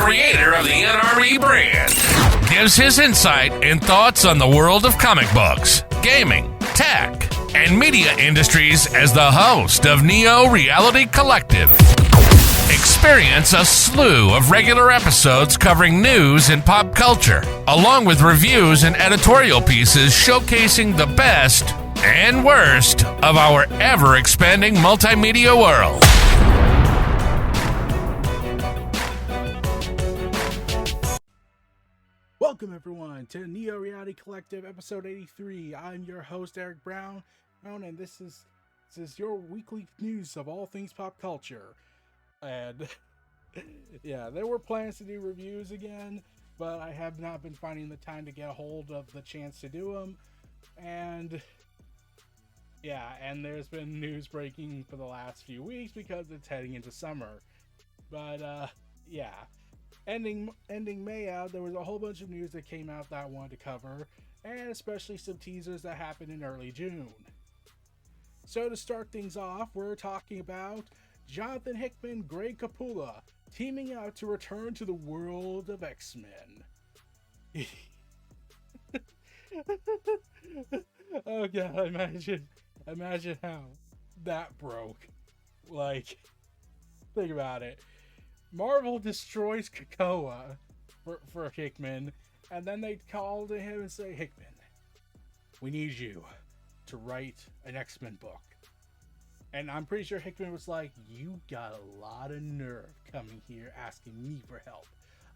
creator of the NRC brand, gives his insight and thoughts on the world of comic books, gaming, tech, and media industries as the host of Neo Reality Collective. Experience a slew of regular episodes covering news and pop culture, along with reviews and editorial pieces showcasing the best and worst of our ever-expanding multimedia world. Welcome everyone to Neo Reality Collective episode 83. I'm your host Eric Brown, and this is your weekly news of all things pop culture. And yeah, there were plans to do reviews again, but I have not been finding the time to get a hold of the chance to do them. And yeah, and there's been news breaking for the last few weeks because it's heading into summer. But yeah, ending May out, there was a whole bunch of news that came out that I wanted to cover, and especially some teasers that happened in early June. So to start things off, we're talking about Jonathan Hickman, Greg Capullo teaming up to return to the world of X-Men. Oh god, imagine how that broke. Like, think about it. Marvel destroys Krakoa for Hickman, and then they call to him and say, Hickman, we need you to write an X-Men book. And I'm pretty sure Hickman was like, you got a lot of nerve coming here asking me for help.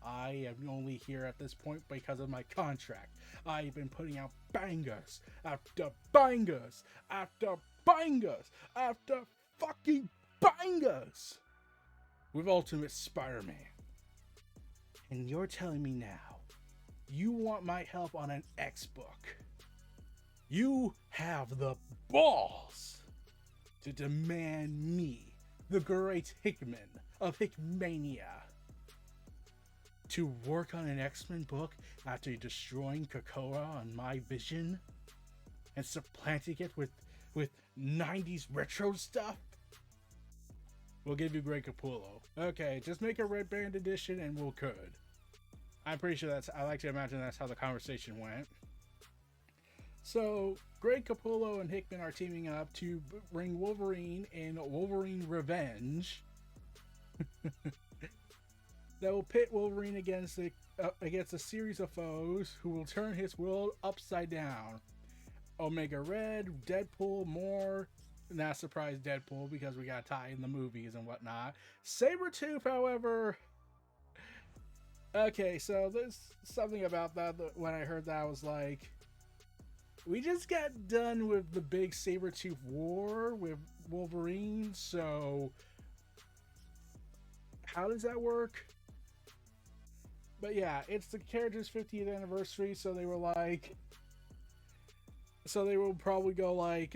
I am only here at this point because of my contract. I've been putting out bangers after bangers after bangers after fucking bangers with Ultimate Spider-Man. And you're telling me now you want my help on an X book? You have the balls to demand me, the great Hickman of Hickmania, to work on an X-Men book after destroying Krakoa on my vision and supplanting it with 90s retro stuff? We'll give you Greg Capullo. Okay, just make a red band edition and we'll good. I'm pretty sure I like to imagine that's how the conversation went. So, Greg Capullo and Hickman are teaming up to bring Wolverine in Wolverine Revenge. That will pit Wolverine against a series of foes who will turn his world upside down. Omega Red, Deadpool, more. Not surprise Deadpool because we got to tie in the movies and whatnot. Sabretooth, however... Okay, so there's something about that when I heard that I was like... We just got done with the big Sabretooth war with Wolverine, so... How does that work? But yeah, it's the character's 50th anniversary, so they were like... So they will probably go like,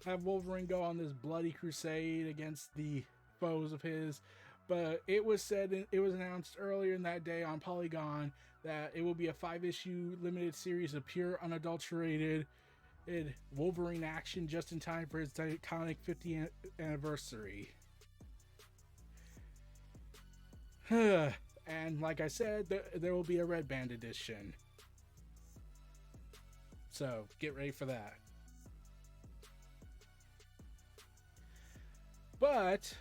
have Wolverine go on this bloody crusade against the foes of his. But it was announced earlier in that day on Polygon that it will be a 5-issue limited series of pure, unadulterated Wolverine action just in time for his iconic 50th anniversary. And like I said, there will be a red band edition. So get ready for that. But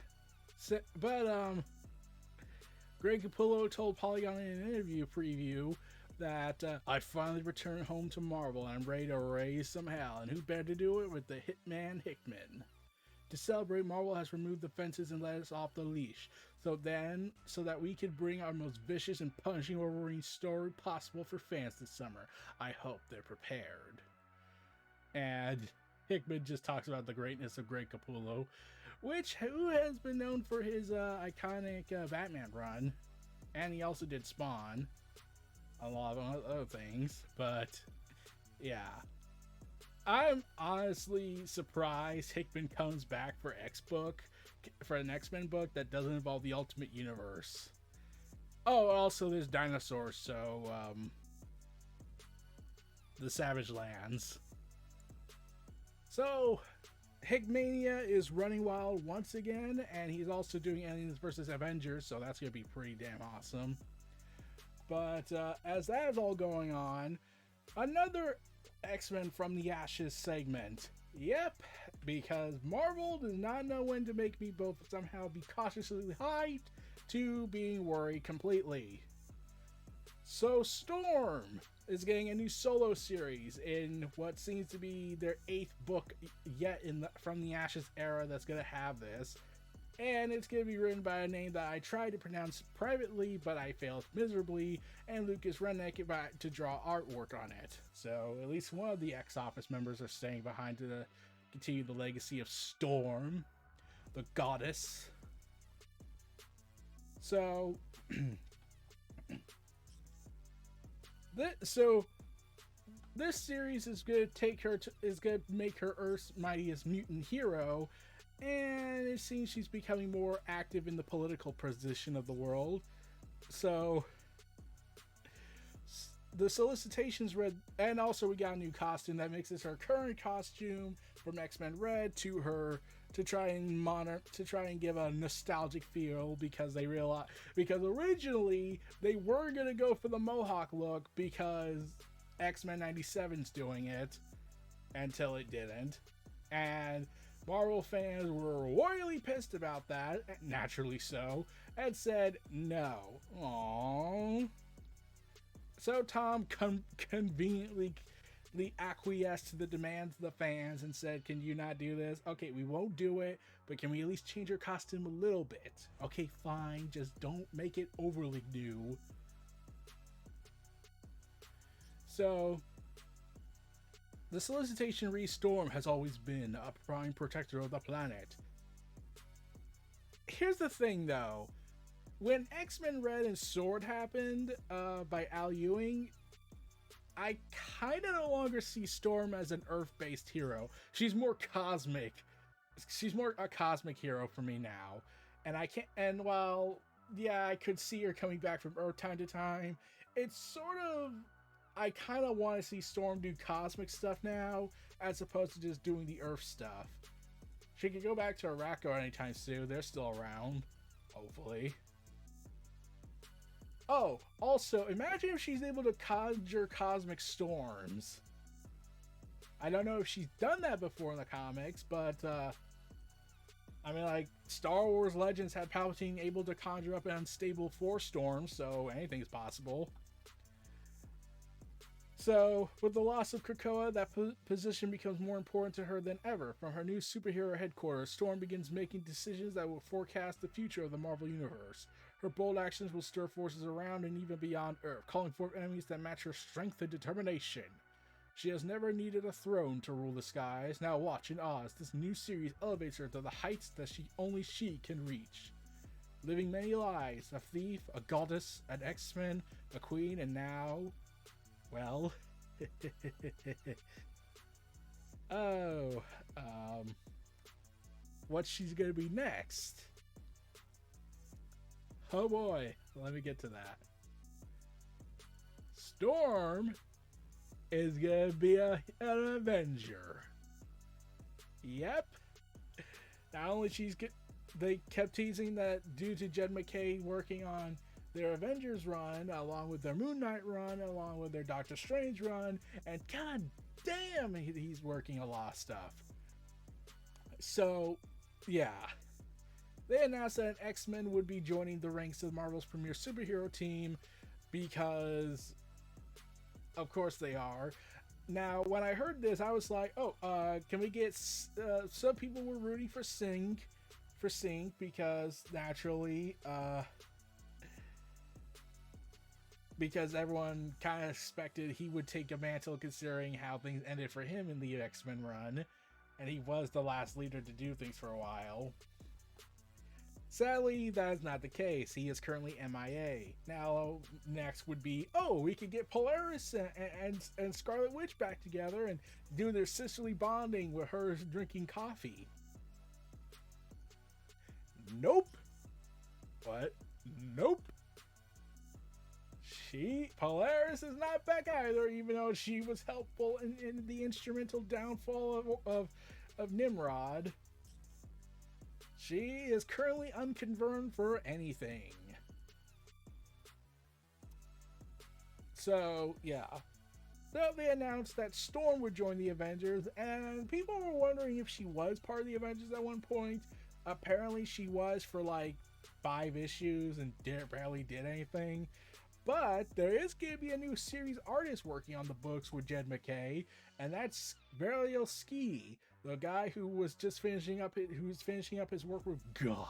Greg Capullo told Polygon in an interview preview that I finally returned home to Marvel and I'm ready to raise some hell, and who better to do it with the Hitman Hickman. To celebrate, Marvel has removed the fences and let us off the leash, so that we could bring our most vicious and punishing Wolverine story possible for fans this summer. I hope they're prepared. And Hickman just talks about the greatness of Greg Capullo, who has been known for his iconic Batman run, and he also did Spawn, a lot of other things. But yeah, I'm honestly surprised Hickman comes back for an X-Men book that doesn't involve the Ultimate Universe. Oh, also there's dinosaurs, so the Savage Lands. So Hickmania is running wild once again, and he's also doing Aliens versus Avengers, so that's going to be pretty damn awesome. But as that is all going on, another X-Men from the Ashes segment. Yep, because Marvel does not know when to make me both somehow be cautiously hyped to being worried completely. So Storm is getting a new solo series in what seems to be their 8th book yet from the Ashes era that's going to have this. And it's going to be written by a name that I tried to pronounce privately, but I failed miserably, and Lucas Rennick to draw artwork on it. So at least one of the X-Office members are staying behind to continue the legacy of Storm, the goddess. So, this series is going to make her Earth's mightiest mutant hero. And it seems she's becoming more active in the political position of the world. So, the solicitations read, and also we got a new costume that mixes her current costume from X-Men Red to try and give a nostalgic feel, because originally they were gonna go for the Mohawk look because X-Men 97's doing it, until it didn't, and Marvel fans were royally pissed about that, naturally so, and said no. Aww. So Tom conveniently acquiesced to the demands of the fans and said, "Can you not do this? Okay, we won't do it, but can we at least change your costume a little bit? Okay, fine, just don't make it overly new." So, the solicitation reads, Storm has always been a prime protector of the planet. Here's the thing, though. When X-Men Red and Sword happened by Al Ewing, I kind of no longer see Storm as an Earth-based hero. She's more cosmic. She's more a cosmic hero for me now. And while, yeah, I could see her coming back from Earth time to time, it's sort of, I kind of want to see Storm do cosmic stuff now, as opposed to just doing the Earth stuff. She could go back to Arakko anytime soon. They're still around, hopefully. Oh, also, imagine if she's able to conjure cosmic storms. I don't know if she's done that before in the comics, but, I mean, like, Star Wars Legends had Palpatine able to conjure up an unstable force storm, so anything's possible. So, with the loss of Krakoa, that position becomes more important to her than ever. From her new superhero headquarters, Storm begins making decisions that will forecast the future of the Marvel Universe. Her bold actions will stir forces around and even beyond Earth, calling forth enemies that match her strength and determination. She has never needed a throne to rule the skies. Now watch in awe as this new series elevates her to the heights that only she can reach. Living many lives, a thief, a goddess, an X-Men, a queen, and now... well... what she's gonna be next? Oh boy, let me get to that. Storm is gonna be an Avenger. Yep. Not only they kept teasing that due to Jed McKay working on their Avengers run, along with their Moon Knight run, along with their Doctor Strange run, and god damn, he's working a lot of stuff. So, yeah. They announced that an X-Men would be joining the ranks of Marvel's premier superhero team because, of course they are. Now, when I heard this, I was like, can we get... some people were rooting for Sync because, naturally, because everyone kind of expected he would take a mantle considering how things ended for him in the X-Men run, and he was the last leader to do things for a while. Sadly, that is not the case. He is currently MIA. Now, next would be, we could get Polaris and Scarlet Witch back together and do their sisterly bonding with her drinking coffee. Nope. What? Nope. Polaris is not back either, even though she was helpful in the instrumental downfall of Nimrod. She is currently unconfirmed for anything. So, yeah. So they announced that Storm would join the Avengers, and people were wondering if she was part of the Avengers at one point. Apparently she was for like 5 issues and barely did anything. But there is going to be a new series artist working on the books with Jed McKay, and that's Yasuke, the guy who was just finishing up his work with Gods,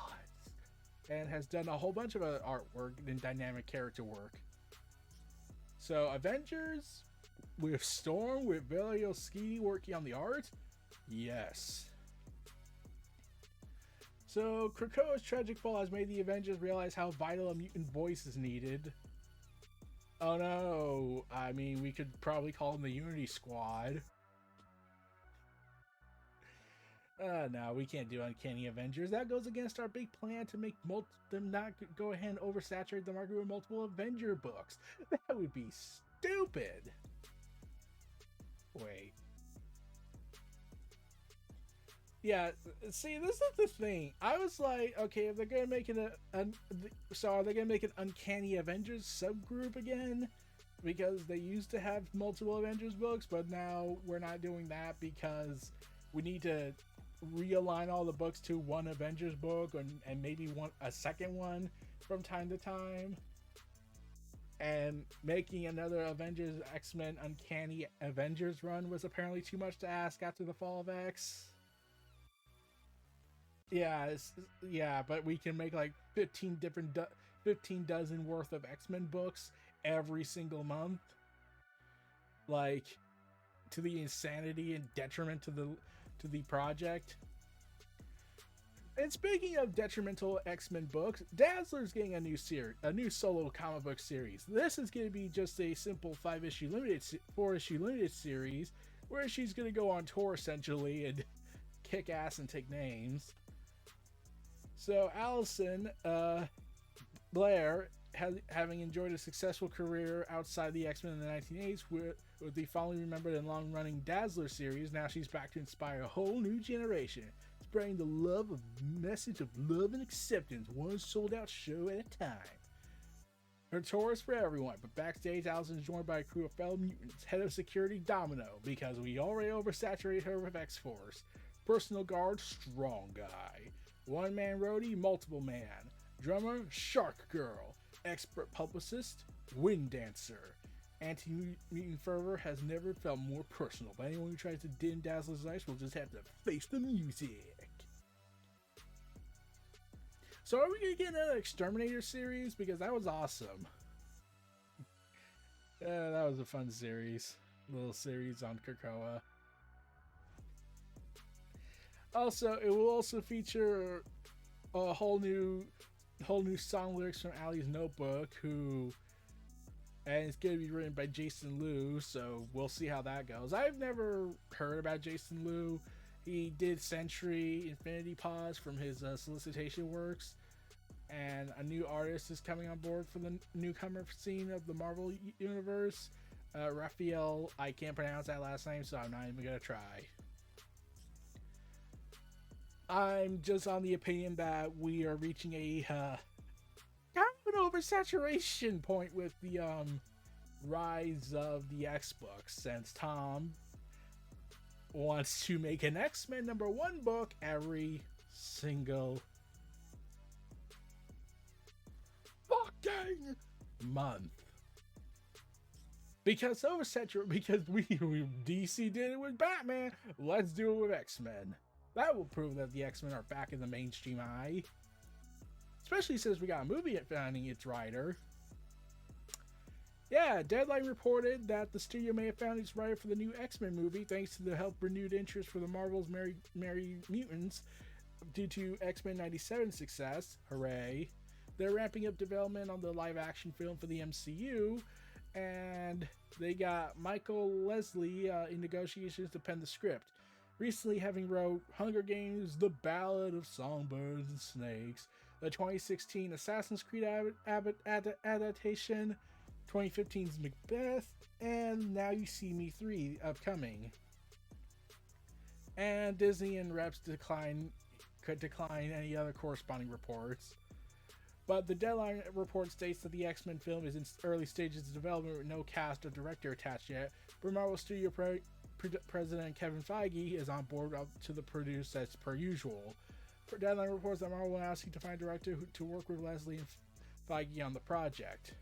and has done a whole bunch of artwork and dynamic character work. So Avengers with Storm, with Yasuke working on the art, yes. So Krakoa's tragic fall has made the Avengers realize how vital a mutant voice is needed. Oh no, I mean, we could probably call them the Unity Squad. No, we can't do Uncanny Avengers. That goes against our big plan to make them not go ahead and oversaturate the market with multiple Avenger books. That would be stupid. Wait. Yeah, see, this is the thing. I was like, okay, if they're gonna make it so are they gonna make an Uncanny Avengers subgroup again? Because they used to have multiple Avengers books, but now we're not doing that because we need to realign all the books to one Avengers book and maybe a second one from time to time. And making another Avengers X-Men Uncanny Avengers run was apparently too much to ask after the fall of X. Yeah, but we can make like 15 dozen worth of X-Men books every single month. Like, to the insanity and detriment to the project. And speaking of detrimental X-Men books, Dazzler's getting a new solo comic book series. This is going to be just a simple 4-issue limited series where she's going to go on tour essentially and kick ass and take names. So Allison Blair, having enjoyed a successful career outside the X-Men in the 1980s with the fondly remembered and long-running Dazzler series, now she's back to inspire a whole new generation, spreading the message of love and acceptance, one sold-out show at a time. Her tour is for everyone, but backstage, Allison is joined by a crew of fellow mutants, head of security Domino, because we already oversaturated her with X-Force, personal guard Strong Guy, one-man roadie Multiple Man, drummer Shark Girl, expert publicist Wind Dancer. Anti-mutant fervor has never felt more personal, but anyone who tries to dim Dazzler's lights will just have to face the music. So are we going to get another Exterminator series? Because that was awesome. Yeah, that was a fun series. Little series on Krakoa. Also, it will also feature a whole new song lyrics from Ali's Notebook, and it's going to be written by Jason Liu, so we'll see how that goes. I've never heard about Jason Liu. He did Sentry Infinity Pause from his solicitation works, and a new artist is coming on board for the newcomer scene of the Marvel Universe. Raphael, I can't pronounce that last name, so I'm not even going to try. I'm just on the opinion that we are reaching a kind of an oversaturation point with the rise of the X books, since Tom wants to make an X-Men #1 book every single fucking month. Because DC did it with Batman, let's do it with X-Men. That will prove that the X-Men are back in the mainstream eye. Especially since we got a movie finding its writer. Yeah, Deadline reported that the studio may have found its writer for the new X-Men movie thanks to the renewed interest for the Marvel's Merry Mutants due to X-Men 97's success. Hooray. They're ramping up development on the live-action film for the MCU, and they got Michael Leslie in negotiations to pen the script. Recently having wrote Hunger Games, The Ballad of Songbirds and Snakes, the 2016 Assassin's Creed adaptation, 2015's Macbeth, and Now You See Me 3 upcoming. and Disney and reps could decline any other corresponding reports. But the Deadline report states that the X-Men film is in early stages of development with no cast or director attached yet, but Marvel Studio President Kevin Feige is on board up to the produce as per usual. Deadline reports that Marvel will now seek to find a director to work with Leslie and Feige on the project.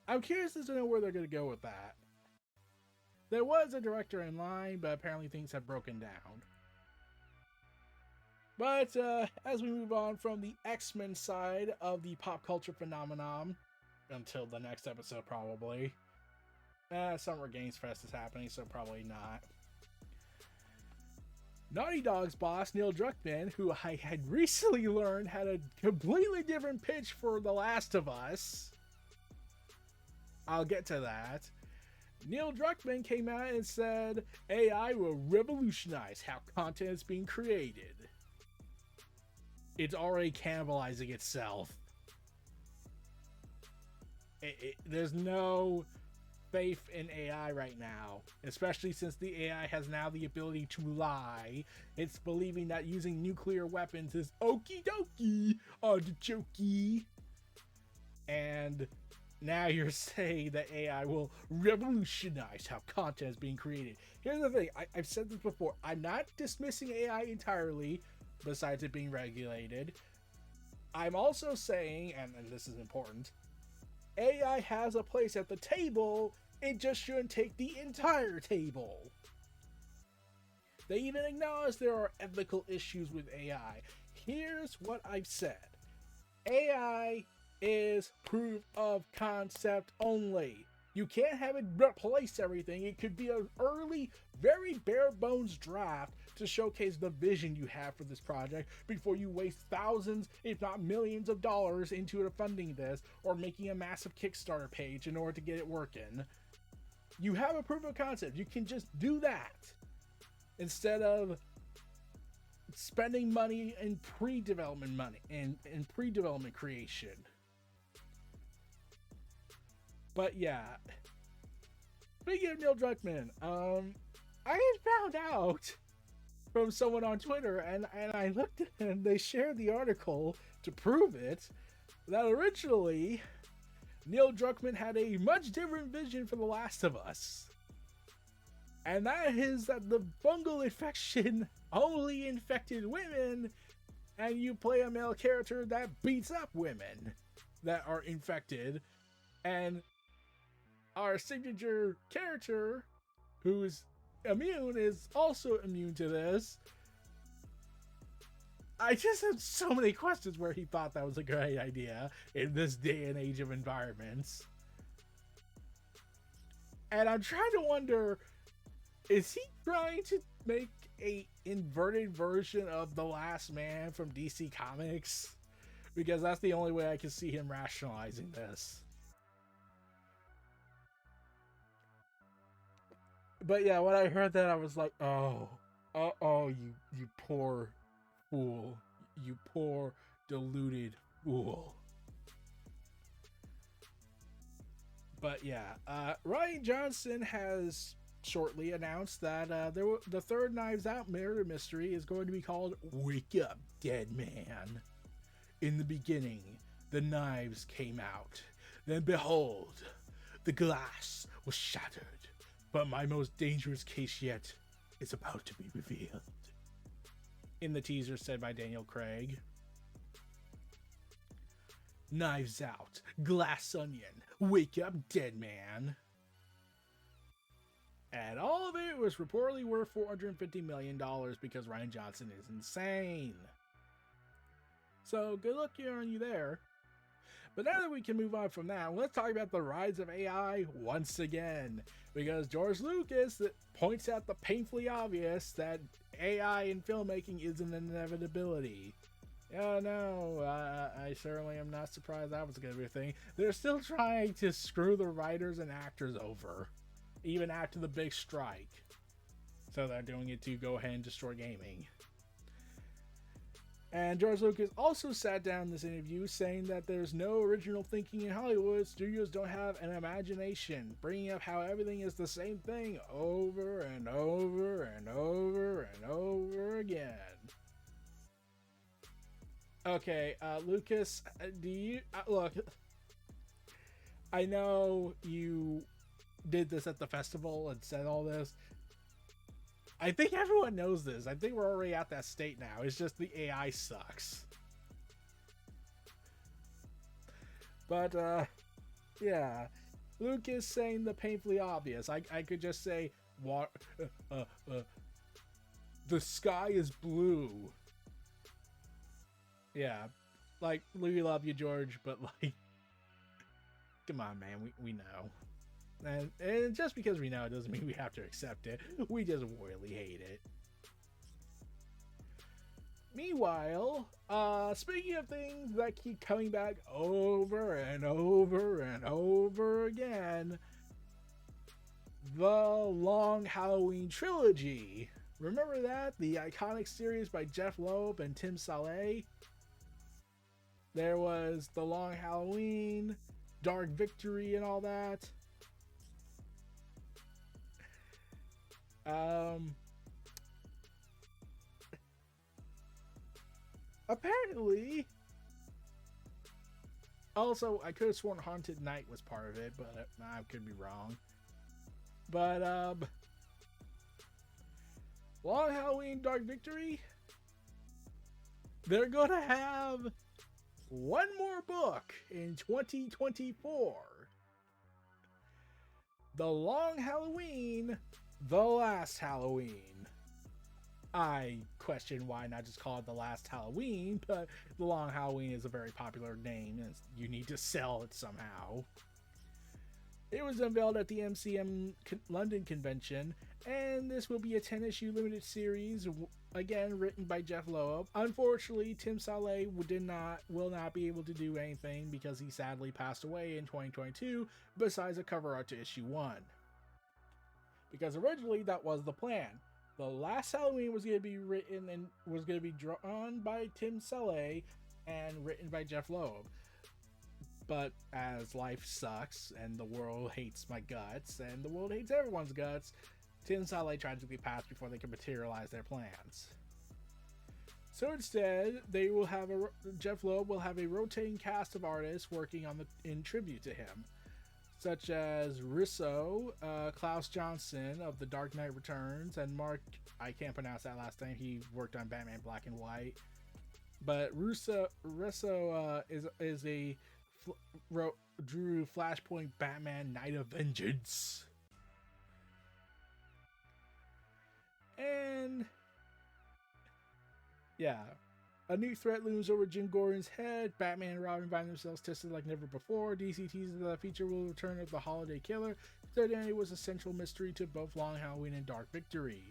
I'm curious as to know where they're going to go with that. There was a director in line, but apparently things have broken down. But as we move on from the X-Men side of the pop culture phenomenon, until the next episode probably, Summer Games Fest is happening, so probably not. Naughty Dog's boss, Neil Druckmann, who I had recently learned had a completely different pitch for The Last of Us. I'll get to that. Neil Druckmann came out and said AI will revolutionize how content is being created. It's already cannibalizing itself. There's no faith in AI right now, especially since the AI has now the ability to lie. It's believing that using nuclear weapons is okie dokie, artichoke. And now you're saying that AI will revolutionize how content is being created. Here's the thing, I've said this before, I'm not dismissing AI entirely, besides it being regulated. I'm also saying, and this is important, AI has a place at the table, it just shouldn't take the entire table. They even acknowledge there are ethical issues with AI. Here's what I've said. AI is proof of concept only. You can't have it replace everything. It could be an early, very bare bones draft to showcase the vision you have for this project before you waste thousands, if not millions of dollars into funding this or making a massive Kickstarter page in order to get it working. You have a proof of concept. You can just do that instead of spending money in pre-development creation. But yeah, speaking of Neil Druckmann, I had found out from someone on Twitter, and I looked and they shared the article to prove it, that originally Neil Druckmann had a much different vision for The Last of Us. And that is that the fungal infection only infected women, and you play a male character that beats up women that are infected. And our signature character, who's immune, is also immune to this. I just have so many questions where he thought that was a great idea in this day and age of environments. And I'm trying to wonder, is he trying to make a inverted version of The Last Man from DC Comics? Because that's the only way I can see him rationalizing this. But yeah, when I heard that, I was like, oh, you poor fool. You poor, deluded fool. But yeah, Rian Johnson has shortly announced that the third Knives Out murder mystery is going to be called Wake Up, Dead Man. In the beginning, the knives came out. Then behold, the glass was shattered. But my most dangerous case yet is about to be revealed. In the teaser said by Daniel Craig. Knives Out, Glass Onion, Wake Up, Dead Man. And all of it was reportedly worth $450 million because Rian Johnson is insane. So good luck on you there. But now that we can move on from that, let's talk about the rise of AI once again. Because George Lucas points out the painfully obvious that AI in filmmaking is an inevitability. Oh no, I certainly am not surprised that was going to be a thing. They're still trying to screw the writers and actors over, even after the big strike. So they're doing it to go ahead and destroy gaming. And George Lucas also sat down in this interview saying that there's no original thinking in Hollywood. Studios don't have an imagination, bringing up how everything is the same thing over and over and over and over again. Okay, Lucas, do you... look, I know you did this at the festival and said all this. I think everyone knows this. I think we're already at that state now. It's just the AI sucks. But, yeah. Lucas saying the painfully obvious. I could just say, the sky is blue. Yeah. Like, we love you, George, but, like, come on, man. We know. And just because we know it doesn't mean we have to accept it. We just really hate it. Meanwhile, speaking of things that keep coming back over and over and over again, the Long Halloween trilogy. Remember that? The iconic series by Jeff Loeb and Tim Saleh? There was the Long Halloween, Dark Victory, and all that. Apparently, also, I could have sworn Haunted Night was part of it, but I could be wrong. But, Long Halloween, Dark Victory, they're gonna have one more book in 2024. The Long Halloween, The Last Halloween. I question why not just call it The Last Halloween, but The Long Halloween is a very popular name and you need to sell it somehow. It was unveiled at the MCM London convention, and this will be a 10-issue limited series, again written by Jeff Loeb. Unfortunately, Tim Saleh will not be able to do anything because he sadly passed away in 2022, besides a cover art to issue 1. Because originally that was the plan. The Last Halloween was going to be written and was going to be drawn by Tim Saleh and written by Jeff Loeb. But as life sucks and the world hates my guts and the world hates everyone's guts, Tim Saleh tragically passed before they could materialize their plans. So instead, Jeff Loeb will have a rotating cast of artists working in tribute to him, such as Risso, Klaus Johnson of The Dark Knight Returns, and Mark, I can't pronounce that last name, he worked on Batman Black and White. But Risso drew Flashpoint Batman Night of Vengeance. And yeah, a new threat looms over Jim Gordon's head. Batman and Robin find themselves tested like never before. DC teases the feature will return of the Holiday Killer. Their identity was a central mystery to both Long Halloween and Dark Victory.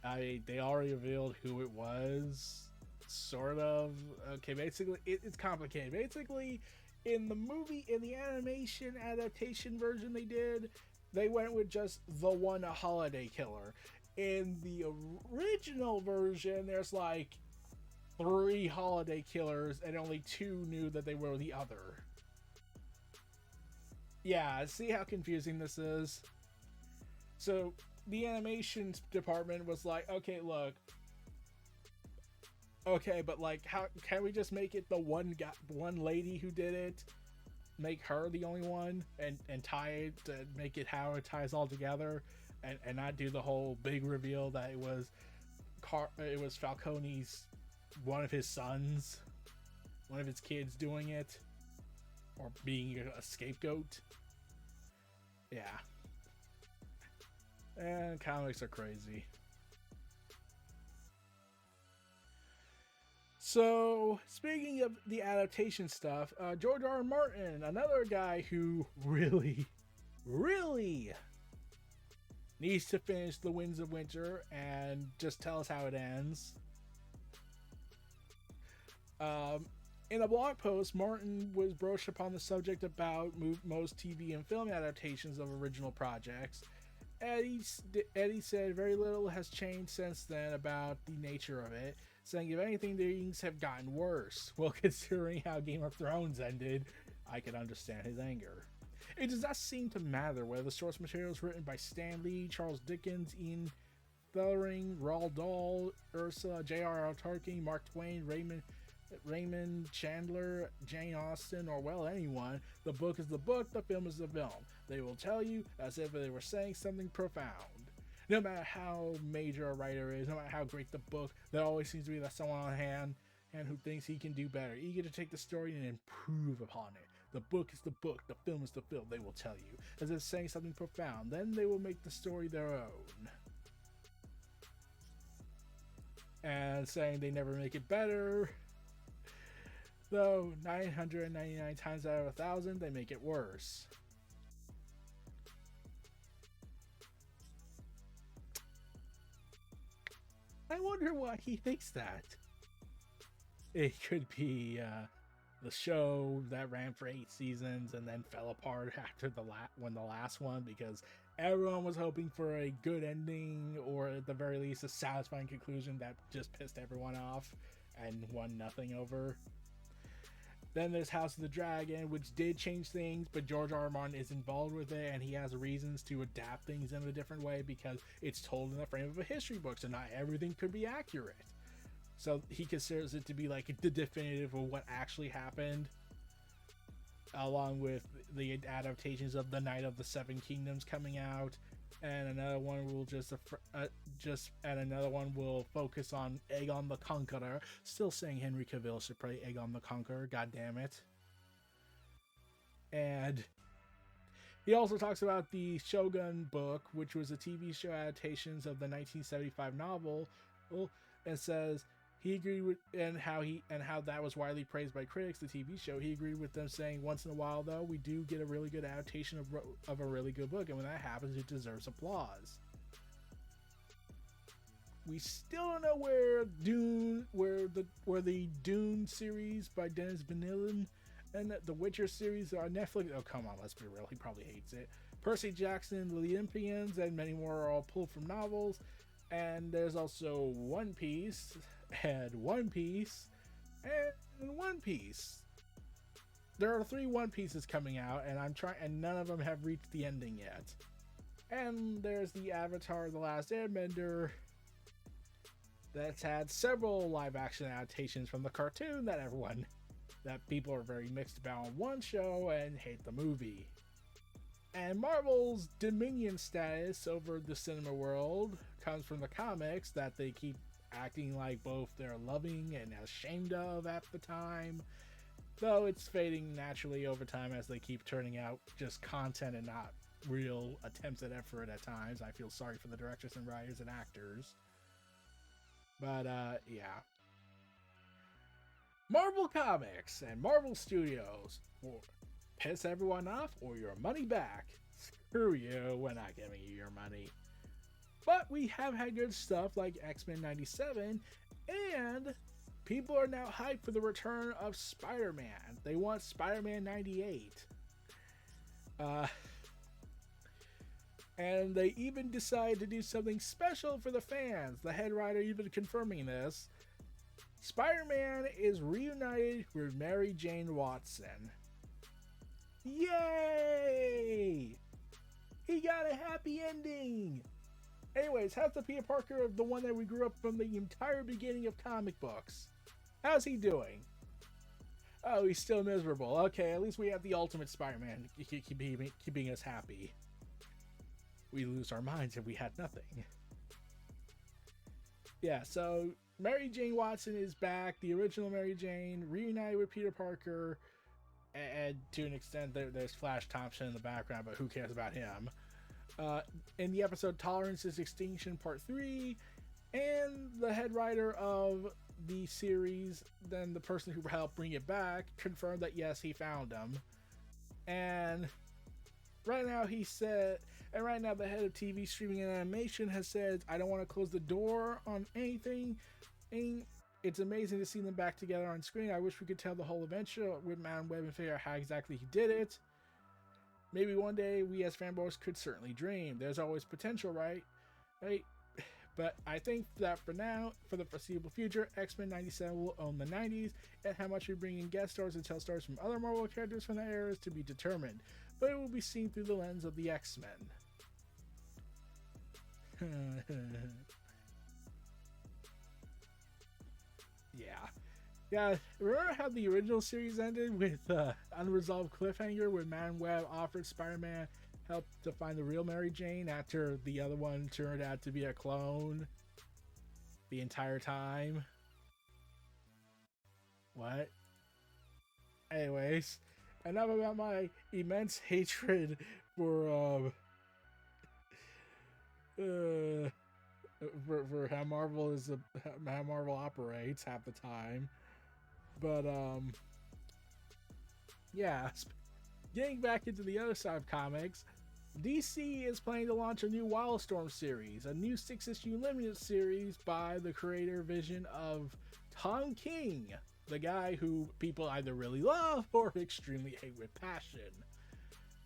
They already revealed who it was. Sort of. Okay, basically, it's complicated. Basically, in the animation adaptation version they went with just the one Holiday Killer. In the original version, there's like 3 Holiday Killers and only 2 knew that they were the other. Yeah, see how confusing this is? So the animation department was like, okay, look, okay, but like, how can we just make it the one lady who did it? Make her the only one and tie it to make it how it ties all together, and not do the whole big reveal that it was Falcone's one of his sons, one of his kids doing it, or being a scapegoat. Yeah. And comics are crazy. So, speaking of the adaptation stuff, George R. Martin, another guy who really, really needs to finish The Winds of Winter and just tell us how it ends. In a blog post, Martin was broached upon the subject about most TV and film adaptations of original projects. Eddie said very little has changed since then about the nature of it. saying if anything, things have gotten worse. Well, considering how Game of Thrones ended, I can understand his anger. It does not seem to matter whether the source material is written by Stan Lee, Charles Dickens, Ian Fleming, Roald Dahl, Ursula, J.R.R. Tolkien, Mark Twain, Raymond Chandler, Jane Austen, or well, anyone. The book is the book, the film is the film. They will tell you as if they were saying something profound. No matter how major a writer is, no matter how great the book, there always seems to be that someone on hand who thinks he can do better, eager to take the story and improve upon it. The book is the book, the film is the film, they will tell you, as if saying something profound. Then they will make the story their own. And saying they never make it better. Though 999 times out of 1,000, they make it worse. I wonder why he thinks that. It could be the show that ran for 8 seasons and then fell apart after the last one, because everyone was hoping for a good ending, or at the very least a satisfying conclusion that just pissed everyone off and won nothing over. Then there's House of the Dragon, which did change things, but George R. R. Martin is involved with it, and he has reasons to adapt things in a different way because it's told in the frame of a history book, so not everything could be accurate. So he considers it to be like the definitive of what actually happened, along with the adaptations of The Night of the Seven Kingdoms coming out, and another one will will focus on Aegon the Conqueror. Still saying Henry Cavill should play Aegon the Conqueror, god damn it. And he also talks about the Shogun book, which was a TV show adaptations of the 1975 novel, and says he agreed with how that was widely praised by critics. The TV show, he agreed with them, saying once in a while though we do get a really good adaptation of a really good book, and when that happens, it deserves applause. We still don't know where the Dune series by Denis Villeneuve and the Witcher series on Netflix. Oh come on, let's be real, he probably hates it. Percy Jackson, The Olympians, and many more are all pulled from novels. And there's also One Piece, and One Piece, and One Piece. There are 3 One Pieces coming out, and none of them have reached the ending yet. And there's the Avatar: The Last Airbender, that's had several live-action adaptations from the cartoon that people are very mixed about on one show and hate the movie. And Marvel's dominion status over the cinema world comes from the comics that they keep acting like both they're loving and ashamed of at the time, though it's fading naturally over time as they keep turning out just content and not real attempts at effort at times. I feel sorry for the directors and writers and actors. But yeah. Marvel Comics and Marvel Studios will piss everyone off or your money back. Screw you, we're not giving you your money. But we have had good stuff like X-Men 97, and people are now hyped for the return of Spider-Man. They want Spider-Man 98. And they even decided to do something special for the fans. The head writer even confirming this. Spider-Man is reunited with Mary Jane Watson. Yay! He got a happy ending! Anyways, how's the Peter Parker of the one that we grew up from the entire beginning of comic books? How's he doing? Oh, he's still miserable. Okay, at least we have the ultimate Spider-Man keeping us happy. We lose our minds if we had nothing. Yeah, so Mary Jane Watson is back. The original Mary Jane, reunited with Peter Parker. And to an extent, there's Flash Thompson in the background, but who cares about him? In the episode Tolerance is Extinction Part 3, and the head writer of the series, then the person who helped bring it back, confirmed that yes, he found him. And right now the head of TV streaming and animation has said, I don't want to close the door on anything. It's amazing to see them back together on screen. I wish we could tell the whole adventure with Madam Web and figure out how exactly he did it. Maybe one day we as fanboys could certainly dream. There's always potential, right? But I think that for now, for the foreseeable future, X-Men 97 will own the 90s, and how much we bring in guest stars and tell stories from other Marvel characters from that era is to be determined. But it will be seen through the lens of the X-Men. Yeah, remember how the original series ended with unresolved cliffhanger when Man Webb offered Spider-Man help to find the real Mary Jane after the other one turned out to be a clone the entire time? What? Anyways, enough about my immense hatred for for how Marvel how Marvel operates half the time. But yeah, getting back into the other side of comics, DC is planning to launch a new Wildstorm series, a new 6-issue limited series by the creator vision of Tom King, the guy who people either really love or extremely hate with passion.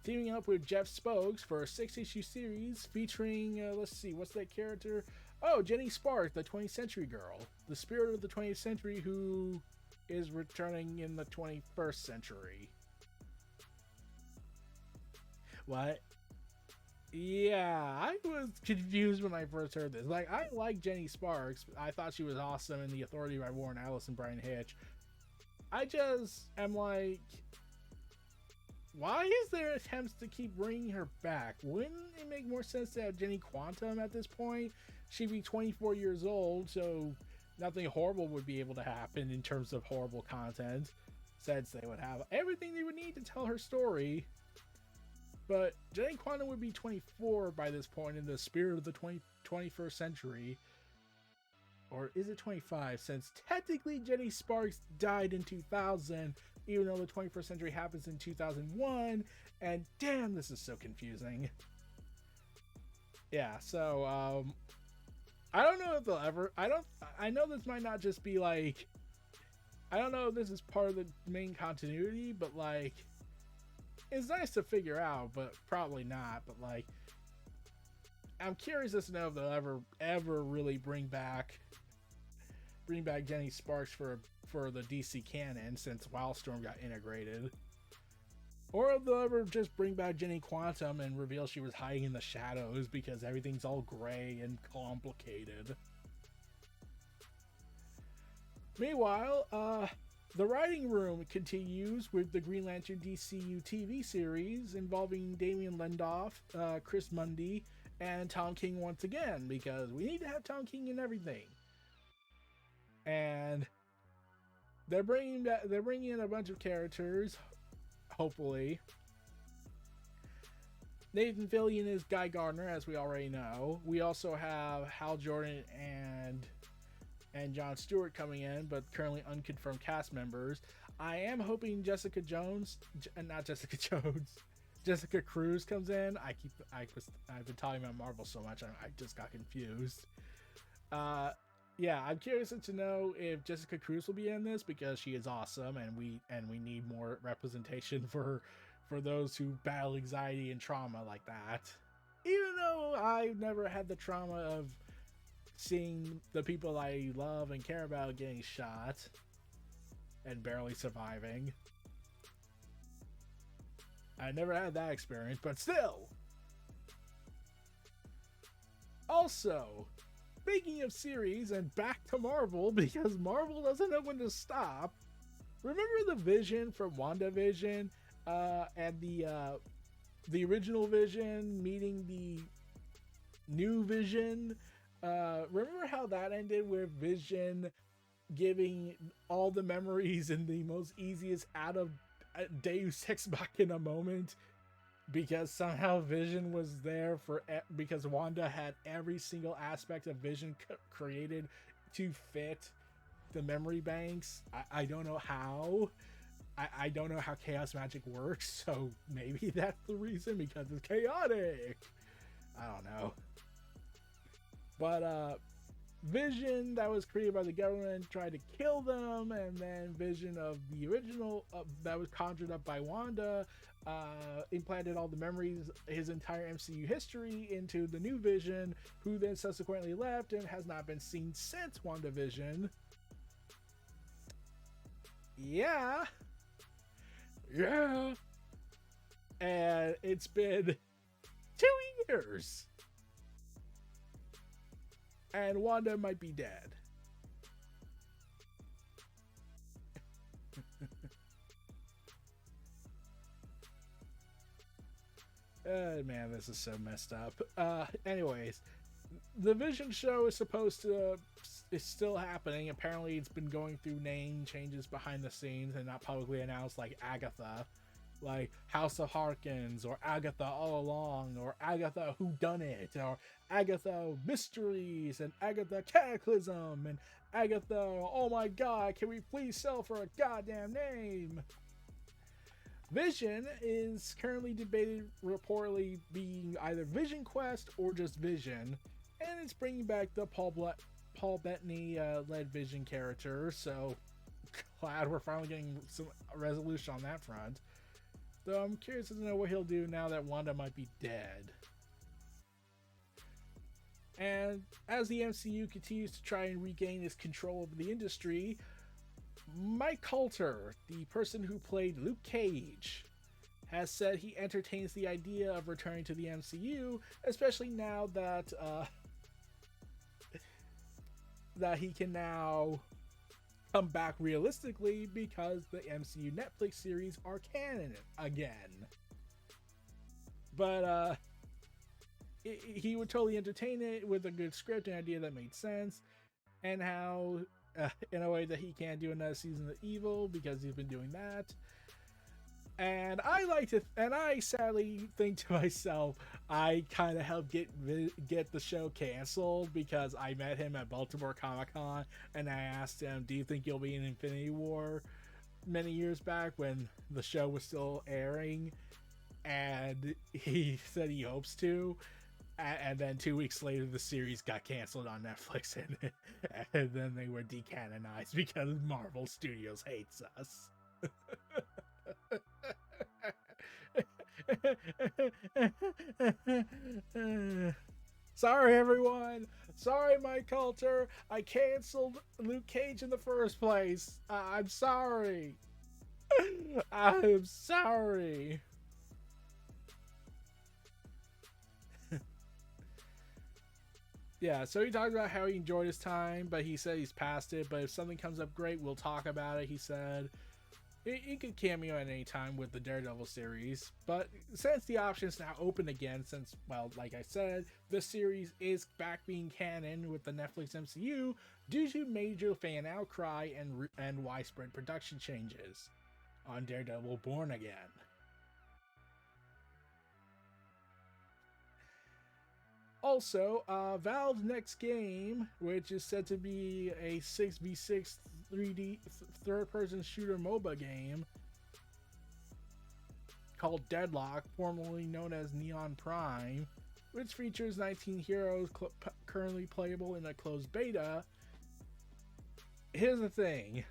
Teaming up with Jeff Spokes for a 6-issue series featuring, let's see, what's that character? Oh, Jenny Spark, the 20th Century Girl, the spirit of the 20th century who is returning in the 21st century. What? Yeah, I was confused when I first heard this. Like, I like Jenny Sparks. I thought she was awesome in The Authority by Warren Ellis and Brian Hitch. I just am like, why is there attempts to keep bringing her back? Wouldn't it make more sense to have Jenny Quantum at this point? She'd be 24 years old, so nothing horrible would be able to happen in terms of horrible content, since they would have everything they would need to tell her story. But Jenny Quantum would be 24 by this point in the spirit of the 21st century. Or is it 25? Since technically Jenny Sparks died in 2000, even though the 21st century happens in 2001. And damn, this is so confusing. Yeah, so, I don't know if they'll ever, I know this might not just be like, I don't know if this is part of the main continuity, but like, it's nice to figure out, but probably not. But like, I'm curious as to know if they'll ever really bring back Jenny Sparks for the DC canon, since Wildstorm got integrated. Or if they'll ever just bring back Jenny Quantum and reveal she was hiding in the shadows because everything's all gray and complicated. Meanwhile, the writing room continues with the Green Lantern DCU TV series involving Damian Lendoff, Chris Mundy, and Tom King once again, because we need to have Tom King in everything. And they're bringing in a bunch of characters, hopefully. Nathan Fillion is Guy Gardner, as we already know. We also have Hal Jordan and John Stewart coming in, but currently unconfirmed cast members. I am hoping Jessica Cruz comes in. I've been talking about Marvel so much, I just got confused. Yeah, I'm curious to know if Jessica Cruz will be in this, because she is awesome, and we need more representation for those who battle anxiety and trauma like that. Even though I've never had the trauma of seeing the people I love and care about getting shot and barely surviving. I never had that experience, but still. Also, speaking of series and back to Marvel, because Marvel doesn't know when to stop. Remember the Vision from WandaVision, and the original Vision meeting the new Vision? Remember how that ended with Vision giving all the memories in the most easiest out of Deus Ex Machina moment, because somehow Vision was there because Wanda had every single aspect of Vision created to fit the memory banks. I don't know how. I don't know how chaos magic works, so maybe that's the reason, because it's chaotic. I don't know. But Vision that was created by the government tried to kill them, and then Vision of the original that was conjured up by Wanda implanted all the memories, his entire MCU history into the new Vision, who then subsequently left and has not been seen since WandaVision. Yeah. And it's been 2 years. And Wanda might be dead. Man, this is so messed up. Anyways, the Vision show is still happening. Apparently, it's been going through name changes behind the scenes and not publicly announced, like Agatha, like House of Harkins, or Agatha All Along, or Agatha Whodunit, or Agatha Mysteries, and Agatha Cataclysm, and Agatha, oh my god, can we please sell for a goddamn name? Vision is currently debated, reportedly being either Vision Quest or just Vision, and it's bringing back the Paul Bettany led Vision character, so glad we're finally getting some resolution on that front. Though I'm curious to know what he'll do now that Wanda might be dead. And as the MCU continues to try and regain its control over the industry, Mike Coulter, the person who played Luke Cage, has said he entertains the idea of returning to the MCU, especially now that that he can now come back realistically because the MCU Netflix series are canon again. But he would totally entertain it with a good script and idea that made sense, and how in a way that he can't do another season of Evil because he's been doing that. And I sadly think to myself, I kind of helped get the show canceled because I met him at Baltimore Comic-Con and I asked him, do you think you'll be in Infinity War, many years back when the show was still airing? And he said he hopes to. And then 2 weeks later, the series got canceled on Netflix, and then they were decanonized because Marvel Studios hates us. Sorry, everyone. Sorry, Mike Coulter. I canceled Luke Cage in the first place. I'm sorry. I'm sorry. Yeah, so he talked about how he enjoyed his time, but he said he's past it. But if something comes up great, we'll talk about it, he said. He could cameo at any time with the Daredevil series, but since the option's now open again, since, well, like I said, the series is back being canon with the Netflix MCU due to major fan outcry and widespread production changes on Daredevil Born Again. Also, Valve's next game, which is said to be a 6v6 3D third-person shooter MOBA game called Deadlock, formerly known as Neon Prime, which features 19 heroes currently playable in a closed beta. Here's the thing.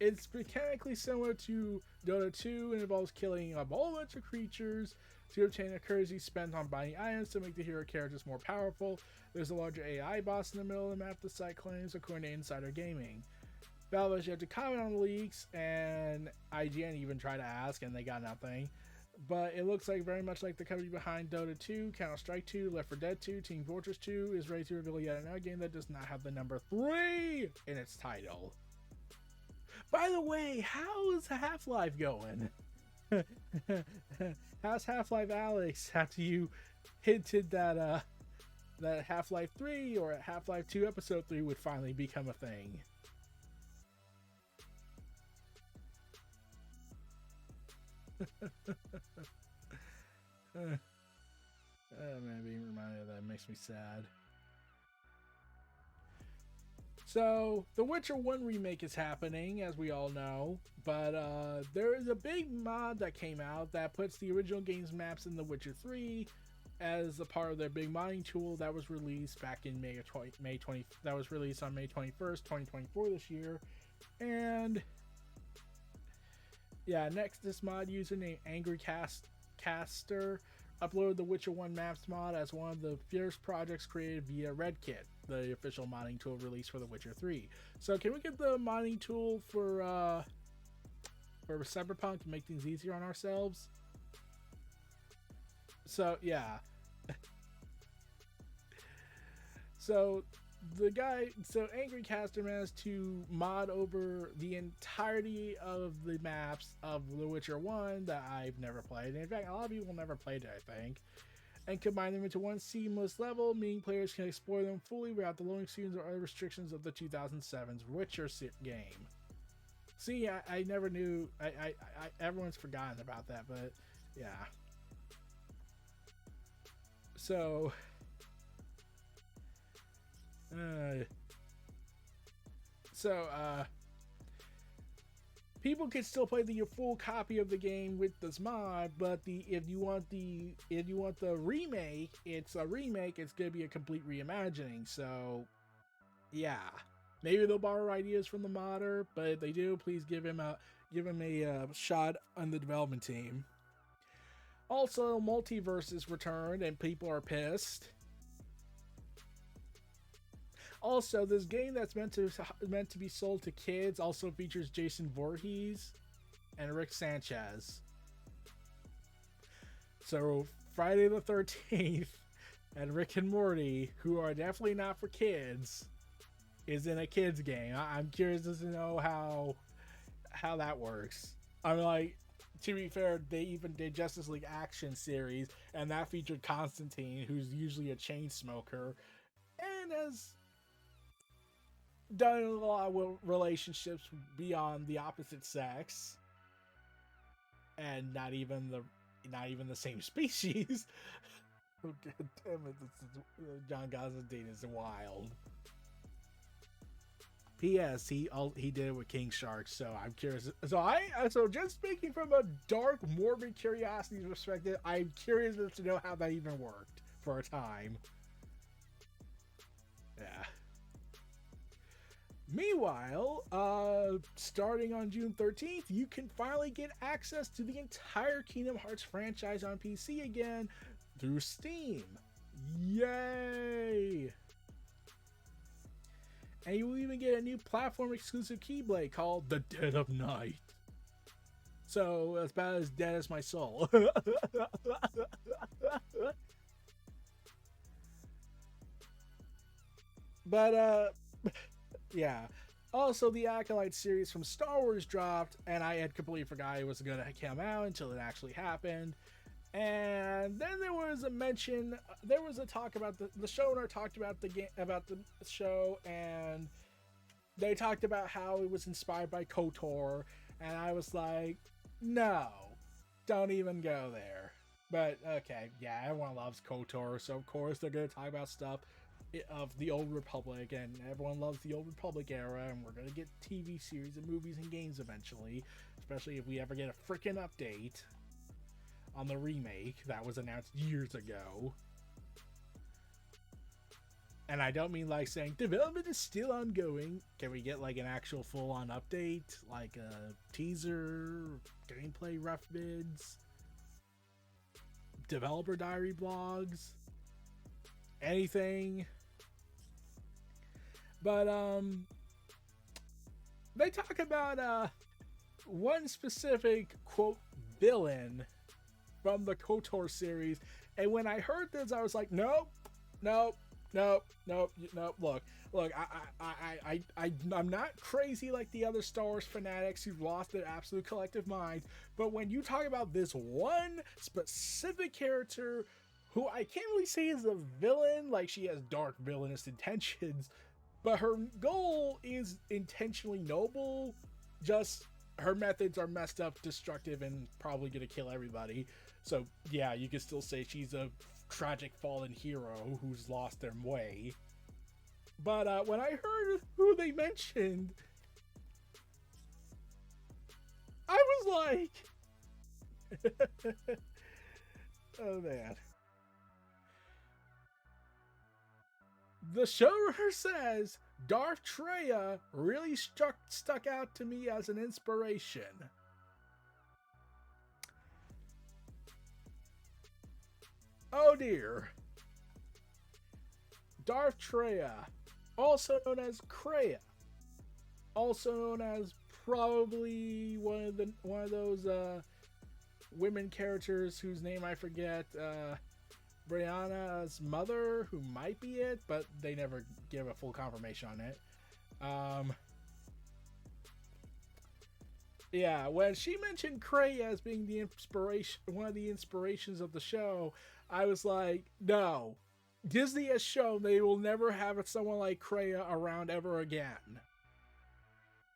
It's mechanically similar to Dota 2 and involves killing a whole bunch of creatures to obtain a currency spent on buying items to make the hero characters more powerful. There's a larger AI boss in the middle of the map, the site claims, according to Insider Gaming. Valve has yet to comment on the leaks, and IGN even tried to ask, and they got nothing. But it looks like very much like the company behind Dota 2, Counter-Strike 2, Left 4 Dead 2, Team Fortress 2 is ready to reveal yet another game that does not have the number 3 in its title. By the way, how's Half-Life going? How's Half-Life Alex after you hinted that that Half-Life 3 or Half-Life 2 Episode 3 would finally become a thing? Man, being reminded of that makes me sad. So, The Witcher 1 remake is happening, as we all know, but there is a big mod that came out that puts the original game's maps in The Witcher 3 as a part of their big modding tool that was released back in that was released on May 21st, 2024 this year. And yeah, next, this mod user named Angry Caster uploaded the Witcher 1 Maps mod as one of the first projects created via RedKit, the official modding tool released for The Witcher 3. So can we get the modding tool for Cyberpunk to make things easier on ourselves? So yeah. So Angry Caster managed to mod over the entirety of the maps of The Witcher 1 that I've never played. In fact, a lot of people never played it, I think. And combine them into one seamless level, meaning players can explore them fully without the loading screens or other restrictions of the 2007's Witcher game. See, I never knew. Everyone's forgotten about that, but yeah. So, people can still play the full copy of the game with this mod, but if you want the remake, it's a remake. It's gonna be a complete reimagining. So, yeah, maybe they'll borrow ideas from the modder, but if they do, please give him a shot on the development team. Also, Multiverses returned, and people are pissed. Also, this game that's meant to be sold to kids also features Jason Voorhees and Rick Sanchez. So, Friday the 13th and Rick and Morty, who are definitely not for kids, is in a kids game. I'm curious to know how that works. I'm like, to be fair, they even did Justice League Action series, and that featured Constantine, who's usually a chain smoker, and has done a lot of relationships beyond the opposite sex, and not even the same species. Oh, God damn it! John Constantine is wild. P.S. He did it with King Shark, so I'm curious. So just speaking from a dark, morbid curiosity perspective, I'm curious to know how that even worked for a time. Yeah. Meanwhile, starting on June 13th, you can finally get access to the entire Kingdom Hearts franchise on PC again through Steam. Yay! And you will even get a new platform-exclusive Keyblade called The Dead of Night. So, it's about as dead as my soul. But, yeah. Also, the Acolyte series from Star Wars dropped, and I had completely forgot it was going to come out until it actually happened. And then there was a talk about the showrunner talked about the game, about the show, and they talked about how it was inspired by KOTOR, and I was like, no, don't even go there. But okay, yeah, everyone loves KOTOR, so of course they're gonna talk about stuff of the Old Republic, and everyone loves the Old Republic era, and we're gonna get TV series and movies and games eventually, especially if we ever get a freaking update on the remake that was announced years ago. And I don't mean like saying development is still ongoing. Can we get like an actual full-on update, like a teaser, gameplay rough bids, developer diary blogs, anything? But they talk about one specific quote villain from the KOTOR series, and when I heard this, I was like, nope. Look, I'm not crazy like the other Star Wars fanatics who've lost their absolute collective minds, but when you talk about this one specific character who I can't really say is a villain, like she has dark villainous intentions, but her goal is intentionally noble, just her methods are messed up, destructive, and probably gonna kill everybody. So yeah, you can still say she's a tragic fallen hero who's lost their way. But when I heard who they mentioned, I was like, oh man. The showrunner says Darth Treya really stuck out to me as an inspiration. Oh dear. Darth Treya, also known as Kreia, also known as probably one of those women characters whose name I forget, Brianna's mother, who might be it, but they never give a full confirmation on it. Yeah, when she mentioned Kreia as being the inspiration, one of the inspirations of the show, I was like, no. Disney has shown they will never have someone like Kreia around ever again.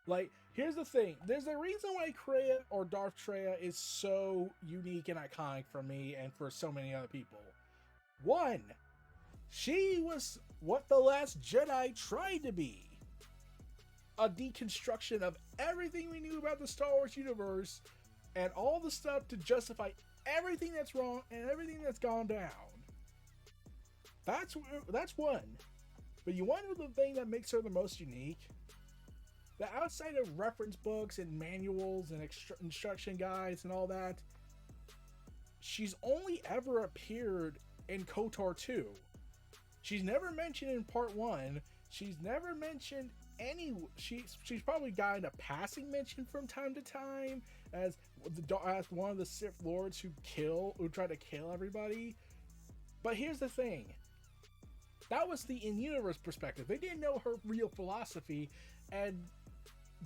Like, here's the thing. There's a reason why Kreia or Darth Treya is so unique and iconic for me and for so many other people. One, she was what The Last Jedi tried to be. A deconstruction of everything we knew about the Star Wars universe and all the stuff to justify everything that's wrong and everything that's gone down. That's one. But you want to know the thing that makes her the most unique? That outside of reference books and manuals and instruction guides and all that, she's only ever appeared in KOTOR 2. She's never mentioned in Part 1. She's never mentioned she's probably gotten a passing mention from time to time as one of the Sith Lords who try to kill everybody. But here's the thing. That was the in-universe perspective. They didn't know her real philosophy, and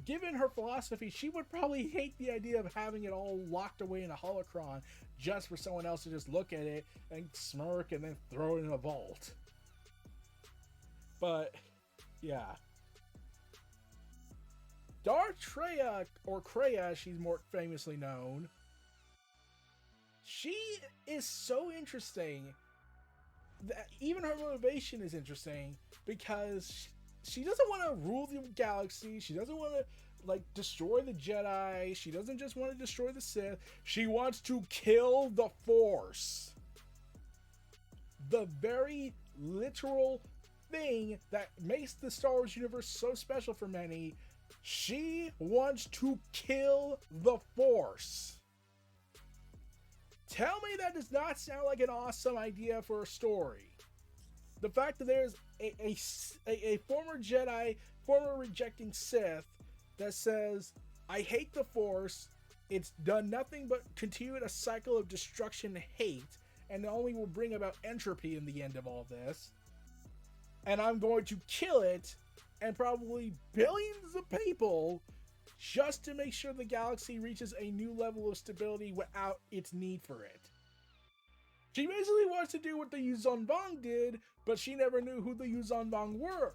given her philosophy, she would probably hate the idea of having it all locked away in a holocron just for someone else to just look at it and smirk and then throw it in a vault. But, yeah. Darth Treya, or Kreia, she's more famously known. She is so interesting that even her motivation is interesting because she doesn't want to rule the galaxy. She doesn't want to destroy the Jedi. She doesn't just want to destroy the Sith. She wants to kill the Force. The very literal thing that makes the Star Wars universe so special for many. She wants to kill the Force. Tell me that does not sound like an awesome idea for a story. The fact that there's a former Jedi, former rejecting Sith that says, I hate the Force, it's done nothing but continue a cycle of destruction and hate, and only will bring about entropy in the end of all this, and I'm going to kill it, and probably billions of people, just to make sure the galaxy reaches a new level of stability without its need for it. She basically wants to do what the Yuzonbong did, but she never knew who the Yuzonbong were.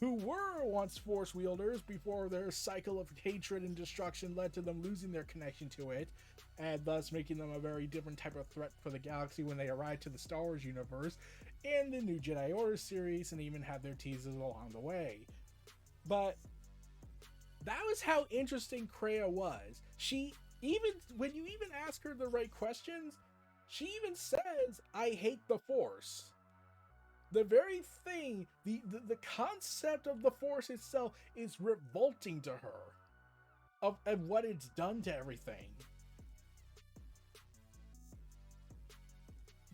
Who were once Force wielders before their cycle of hatred and destruction led to them losing their connection to it, and thus making them a very different type of threat for the galaxy when they arrived to the Star Wars universe in the New Jedi Order series, and even had their teases along the way. But that was how interesting Kreia was. When you even ask her the right questions, she even says, I hate the Force. The very thing, the concept of the Force itself is revolting to her of what it's done to everything.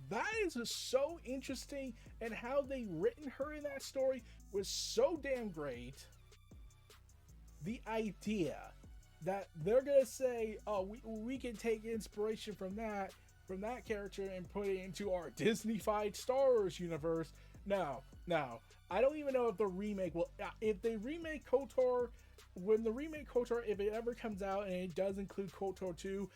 That is just so interesting, and how they written her in that story was so damn great. The idea that they're gonna say, oh, we can take inspiration from that character and put it into our Disney-fied Star Wars universe. No. I don't even know if the remake will, if they remake KOTOR, if it ever comes out and it does include KOTOR 2,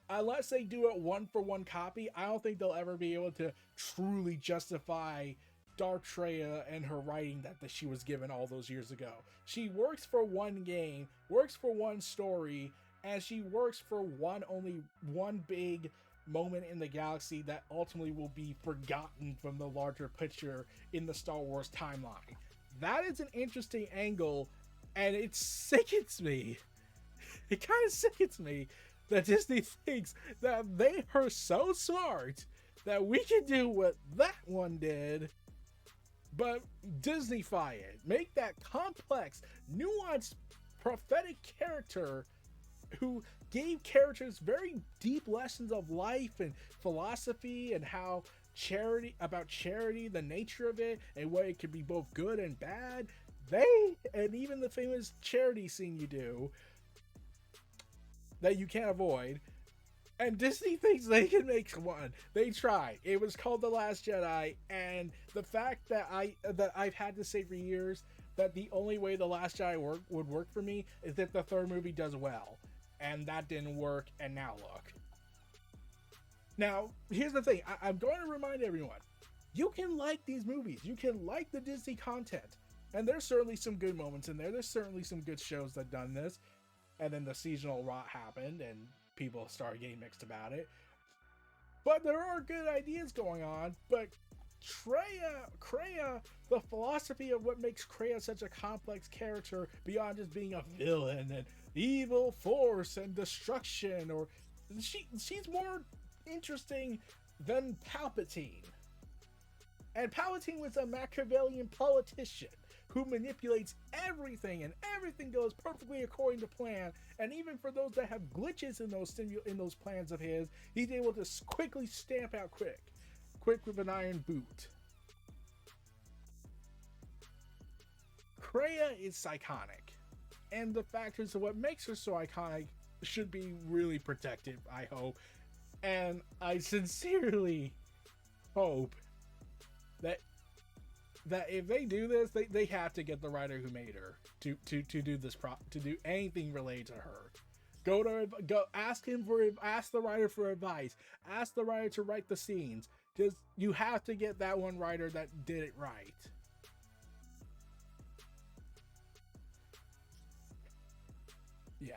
unless they do it one-for-one copy, I don't think they'll ever be able to truly justify Darth Treya and her writing that she was given all those years ago. She works for one game, works for one story, and she works for only one big moment in the galaxy that ultimately will be forgotten from the larger picture in the Star Wars timeline. That is an interesting angle, and it sickens me. It kind of sickens me that Disney thinks that they are so smart that we can do what that one did but Disneyfy it. Make that complex, nuanced, prophetic character who gave characters very deep lessons of life and philosophy and how charity, the nature of it, and what it could be both good and bad. And even the famous charity scene you do that you can't avoid. And Disney thinks they can make one. They tried. It was called The Last Jedi, and the fact that I've had to say for years that the only way The Last Jedi would work for me is if the third movie does well. And that didn't work, and now look. Now, here's the thing. I'm going to remind everyone. You can like these movies. You can like the Disney content. And there's certainly some good moments in there. There's certainly some good shows that done this. And then the seasonal rot happened, and people started getting mixed about it. But there are good ideas going on. But Kreia, the philosophy of what makes Kreia such a complex character beyond just being a villain and evil force and destruction, or she's more interesting than Palpatine. And Palpatine was a Machiavellian politician who manipulates everything, and everything goes perfectly according to plan. And even for those that have glitches in those plans of his, he's able to quickly stamp out quick with an iron boot. Kreia is iconic, and the factors of what makes her so iconic should be really protected, I hope. And I sincerely hope that if they do this, they have to get the writer who made her to do this to do anything related to her. Go ask the writer for advice. Ask the writer to write the scenes. Just, you have to get that one writer that did it right. Yeah.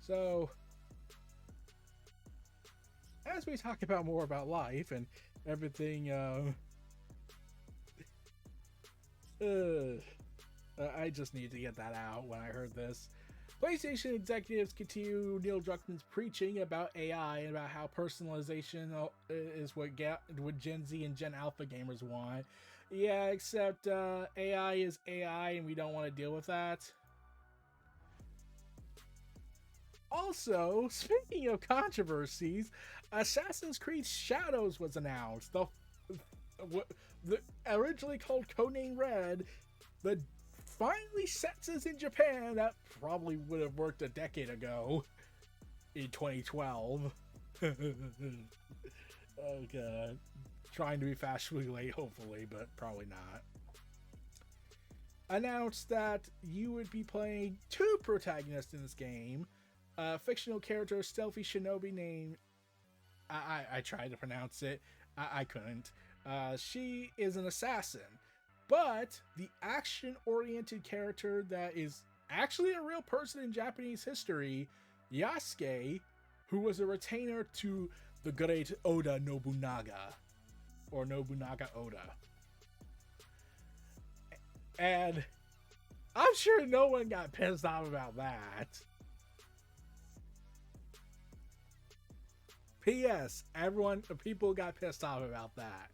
So, as we talk about more about life and everything, I just need to get that out when I heard this. PlayStation executives continue Neil Druckmann's preaching about AI and about how personalization is what Gen Z and Gen Alpha gamers want. Yeah, except AI is AI and we don't want to deal with that. Also, speaking of controversies, Assassin's Creed Shadows was announced. The originally called Codename Red, the finally sets in Japan. That probably would have worked a decade ago in 2012. Oh god. Trying to be fashionably late, hopefully, but probably not. Announced that you would be playing two protagonists in this game. A fictional character, stealthy shinobi named... I tried to pronounce it. I couldn't. She is an assassin. But the action-oriented character that is actually a real person in Japanese history, Yasuke, who was a retainer to the great Oda Nobunaga, or Nobunaga Oda. And I'm sure no one got pissed off about that. P.S. People got pissed off about that.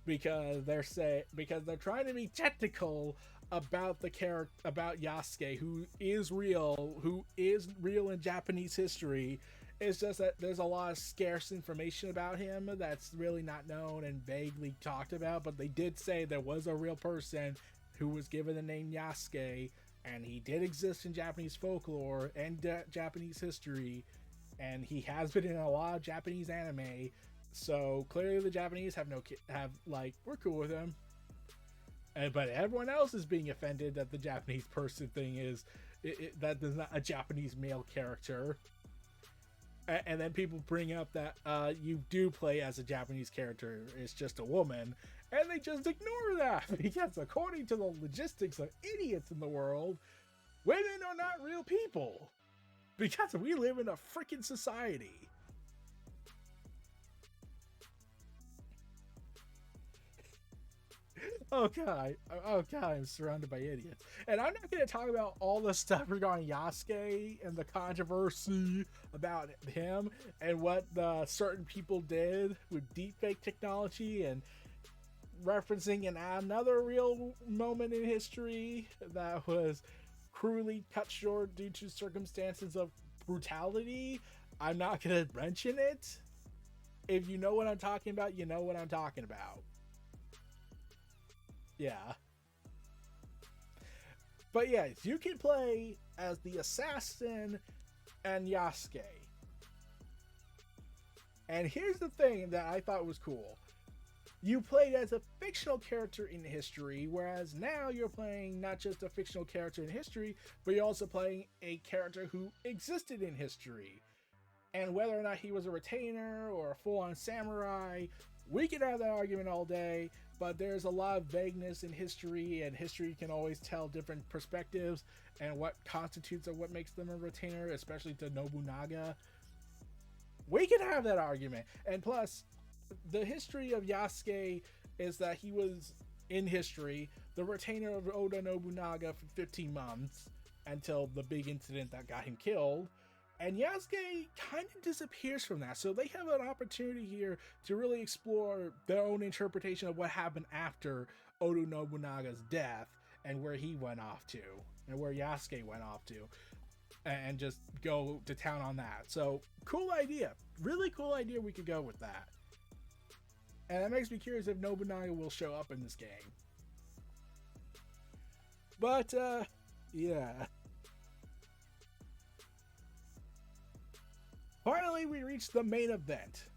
Because they're trying to be technical about the character, about Yasuke, who is real in Japanese history. It's just that there's a lot of scarce information about him that's really not known and vaguely talked about. But they did say there was a real person who was given the name Yasuke, and he did exist in Japanese folklore and Japanese history, and he has been in a lot of Japanese anime. So clearly the Japanese we're cool with him. But everyone else is being offended that the Japanese person thing is that there's not a Japanese male character. And then people bring up that you do play as a Japanese character. It's just a woman. And they just ignore that because according to the logistics of idiots in the world, women are not real people. Because we live in a freaking society. Oh god, I'm surrounded by idiots. And I'm not going to talk about all the stuff regarding Yasuke and the controversy about him and what the certain people did with deepfake technology and referencing another real moment in history that was cruelly cut short due to circumstances of brutality. I'm not going to mention it. If you know what I'm talking about, you know what I'm talking about. Yeah. But yes, you can play as the assassin and Yasuke. And here's the thing that I thought was cool. You played as a fictional character in history, whereas now you're playing not just a fictional character in history, but you're also playing a character who existed in history. And whether or not he was a retainer or a full-on samurai, we could have that argument all day, but there's a lot of vagueness in history, and history can always tell different perspectives and what constitutes or what makes them a retainer, especially to Nobunaga. We can have that argument. And plus, the history of Yasuke is that he was, in history, the retainer of Oda Nobunaga for 15 months until the big incident that got him killed. And Yasuke kind of disappears from that. So they have an opportunity here to really explore their own interpretation of what happened after Oda Nobunaga's death and where he went off to and where Yasuke went off to, and just go to town on that. So cool idea. Really cool idea. We could go with that. And that makes me curious if Nobunaga will show up in this game. But, yeah. Finally, we reached the main event.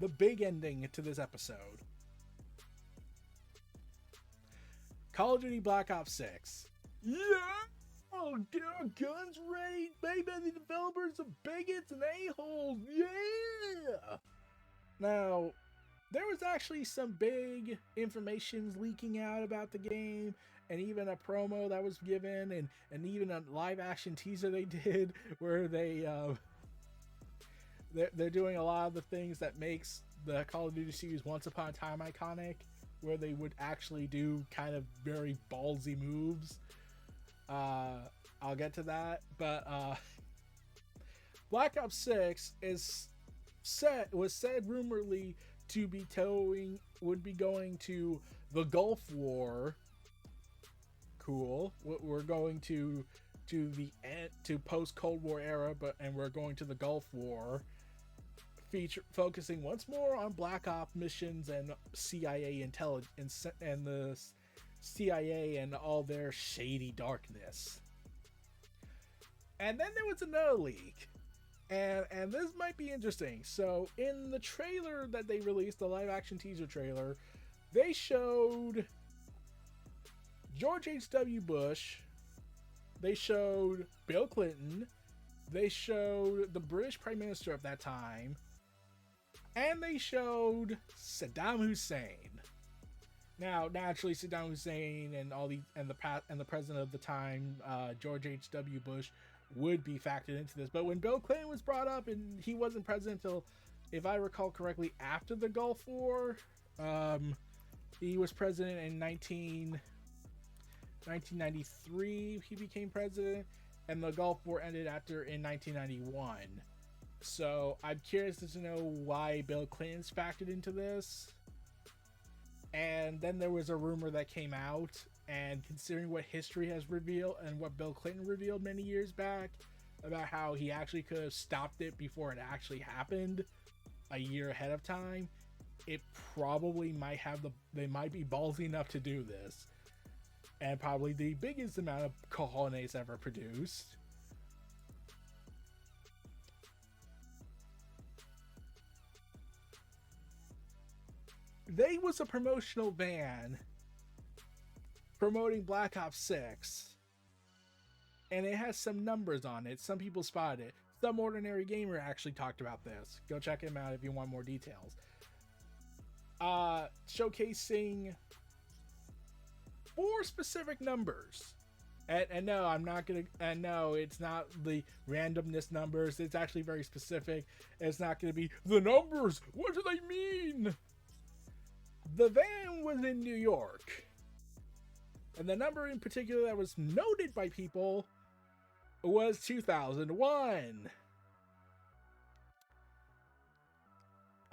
The big ending to this episode. Call of Duty Black Ops 6. Yeah! Oh, guns raid! Baby, the developers are bigots and a-holes! Yeah! Now, there was actually some big information leaking out about the game, and even a promo that was given, and even a live action teaser they did where they're doing a lot of the things that makes the Call of Duty series Once Upon a Time iconic, where they would actually do kind of very ballsy moves. I'll get to that, but Black Ops 6 was said rumorly to be would be going to the Gulf War. Cool. We're going to the end, to post Cold War era, and we're going to the Gulf War, focusing once more on Black Ops missions and CIA intelligence and the CIA and all their shady darkness. And then there was another leak. And this might be interesting. So in the trailer that they released, the live action teaser trailer, they showed George H.W. Bush, they showed Bill Clinton, they showed the British Prime Minister of that time, and they showed Saddam Hussein. Now, naturally, Saddam Hussein and the president of the time, George H.W. Bush, would be factored into this. But when Bill Clinton was brought up, and he wasn't president until, if I recall correctly, after the Gulf War, he was president in 1993. He became president, and the Gulf War ended in 1991. So I'm curious to know why Bill Clinton's factored into this. And then there was a rumor that came out, and considering what history has revealed and what Bill Clinton revealed many years back about how he actually could have stopped it before it actually happened a year ahead of time, it probably they might be ballsy enough to do this. And probably the biggest amount of cojones ever produced. They was a promotional van promoting Black Ops 6, and it has some numbers on it. Some people spotted it. Some Ordinary Gamer actually talked about this. Go check him out if you want more details. Showcasing 4 specific numbers. And no, I'm not gonna. And no, it's not the randomness numbers. It's actually very specific. It's not gonna be the numbers. What do they mean? The van was in New York, and the number in particular that was noted by people was 2001.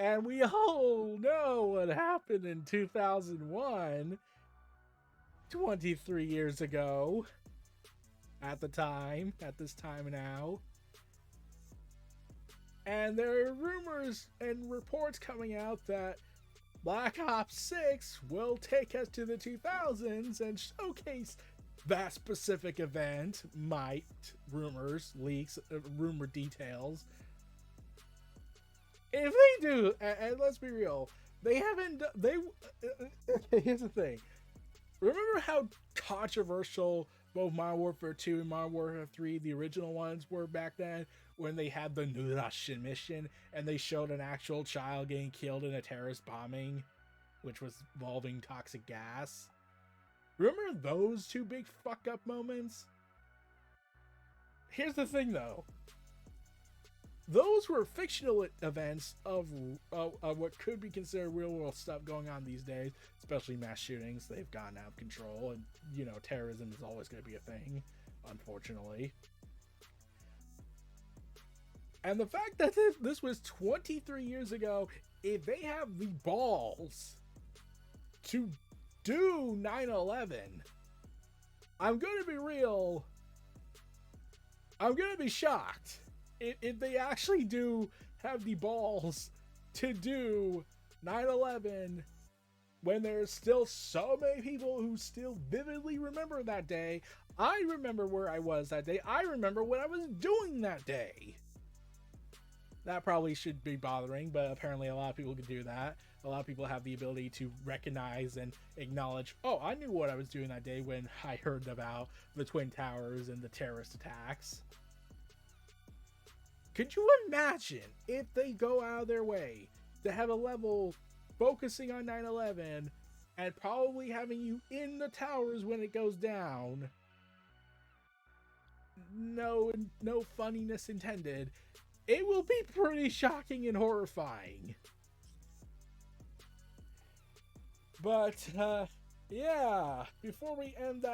And we all know what happened in 2001, 23 years ago, at this time now. And there are rumors and reports coming out that Black Ops 6 will take us to the 2000s and showcase that specific event. Rumors, leaks, rumor details. If they do, and let's be real, they haven't. Okay, here's the thing. Remember how controversial both Modern Warfare 2 and Modern Warfare 3, the original ones, were back then, when they had the New Russian mission and they showed an actual child getting killed in a terrorist bombing, which was involving toxic gas? Remember those two big fuck up moments? Here's the thing, though. Those were fictional events of what could be considered real world stuff going on these days, especially mass shootings. They've gotten out of control, and terrorism is always going to be a thing, unfortunately. And the fact that this was 23 years ago, if they have the balls to do 9/11, I'm going to be real. I'm going to be shocked if they actually do have the balls to do 9/11 when there's still so many people who still vividly remember that day. I remember where I was that day. I remember what I was doing that day. That probably should be bothering, but apparently a lot of people can do that. A lot of people have the ability to recognize and acknowledge, oh, I knew what I was doing that day when I heard about the Twin Towers and the terrorist attacks. Could you imagine if they go out of their way to have a level focusing on 9/11 and probably having you in the towers when it goes down? No funniness intended. It will be pretty shocking and horrifying. But yeah, before we end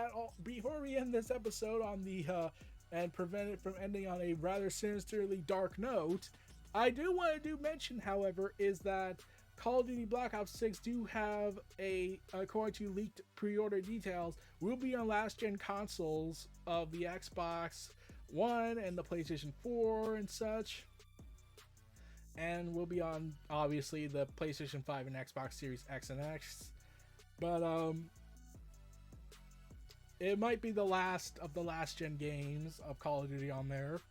this episode on the and prevent it from ending on a rather sinisterly dark note, I do want to mention, however, is that Call of Duty Black Ops 6 do have according to leaked pre-order details, will be on last-gen consoles of the Xbox One and the PlayStation 4 and such. And will be on, obviously, the PlayStation 5 and Xbox Series X and X. But, it might be the last of the last-gen games of Call of Duty on there.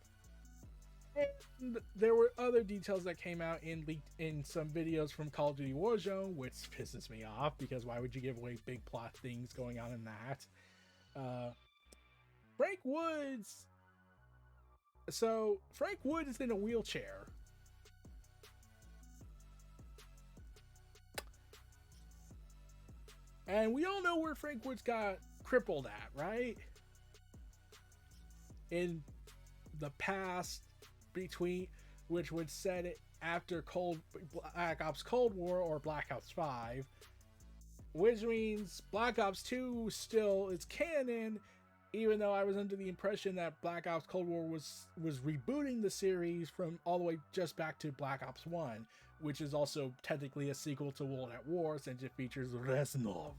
And there were other details that came out in some videos from Call of Duty Warzone, which pisses me off, because why would you give away big plot things going on in that? Frank Woods. So, Frank Woods is in a wheelchair. And we all know where Frank Woods got crippled at, right? In the past, which would set it after Black Ops Cold War or Black Ops 5, which means Black Ops 2 still is canon, even though I was under the impression that Black Ops Cold War was rebooting the series from all the way just back to Black Ops 1, which is also technically a sequel to World at War, since it features Reznov,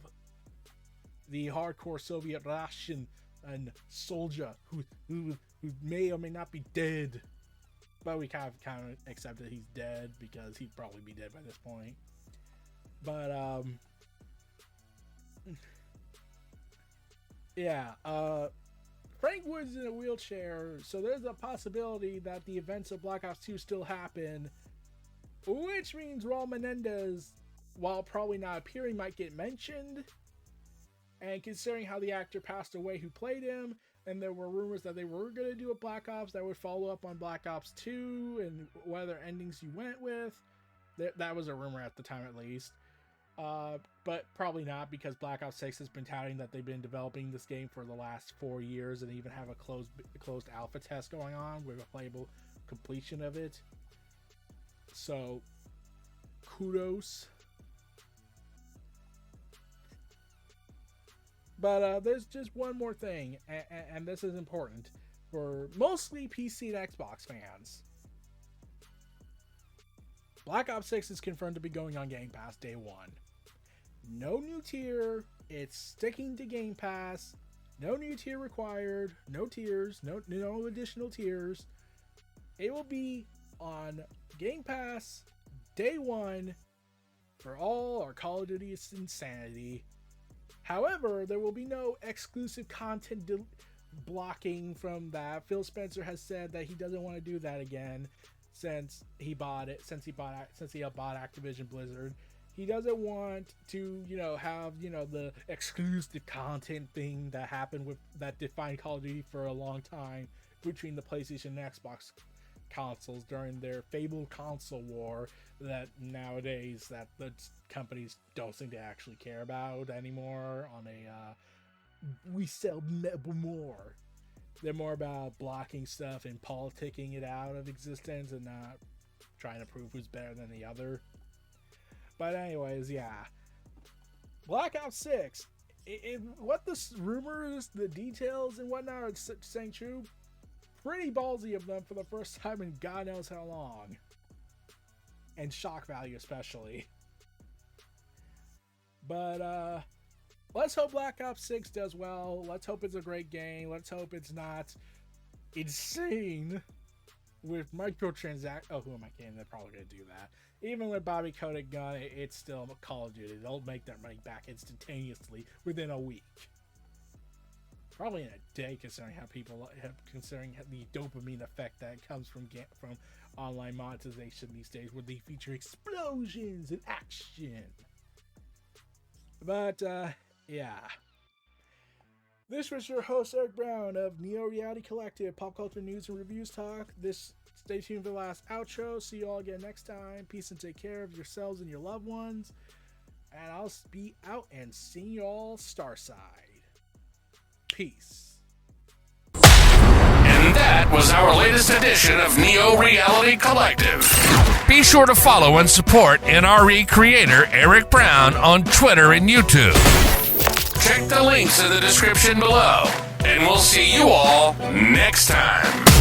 the hardcore Soviet Russian and soldier who may or may not be dead. But we kind of accept that he's dead, because he'd probably be dead by this point. But, yeah, Frank Woods is in a wheelchair, so there's a possibility that the events of Black Ops 2 still happen, which means Raul Menendez, while probably not appearing, might get mentioned. And considering how the actor passed away who played him, and there were rumors that they were going to do a Black Ops that would follow up on Black Ops 2 and what other endings you went with. That was a rumor at the time, at least. But probably not, because Black Ops 6 has been touting that they've been developing this game for the last 4 years and even have a closed alpha test going on with a playable completion of it. So, kudos. But there's just one more thing, and this is important for mostly PC and Xbox fans. Black Ops 6 is confirmed to be going on Game Pass day one. No new tier. It's sticking to Game Pass. No new tier required. No tiers. No additional tiers. It will be on Game Pass day one for all our Call of Duty insanity. However, there will be no exclusive content blocking from that. Phil Spencer has said that he doesn't want to do that again since he bought Activision Blizzard. He doesn't want to, have, the exclusive content thing that happened that defined Call of Duty for a long time between the PlayStation and Xbox consoles during their fabled console war that nowadays that the companies don't seem to actually care about anymore on a we sell more. They're more about blocking stuff and politicking it out of existence and not trying to prove who's better than the other. But anyways, yeah. Black Ops 6. What the rumors, the details, and whatnot are saying true, pretty ballsy of them for the first time in God knows how long. And shock value especially. But, let's hope Black Ops 6 does well. Let's hope it's a great game. Let's hope it's not insane with microtransactions. Oh, who am I kidding? They're probably going to do that. Even with Bobby Kotick gun, it's still Call of Duty. They'll make their money back instantaneously within a week. Probably in a day, considering the dopamine effect that comes from online monetization these days, where they feature explosions and action. But, yeah. This was your host, Eric Brown of Neo Reality Collective, Pop Culture News and Reviews Talk. Stay tuned for the last outro. See you all again next time. Peace and take care of yourselves and your loved ones. And I'll be out and seeing you all Starside. Peace. And that was our latest edition of Neo Reality Collective. Be sure to follow and support NRE creator Eric Brown on Twitter and YouTube. Check the links in the description below, and we'll see you all next time.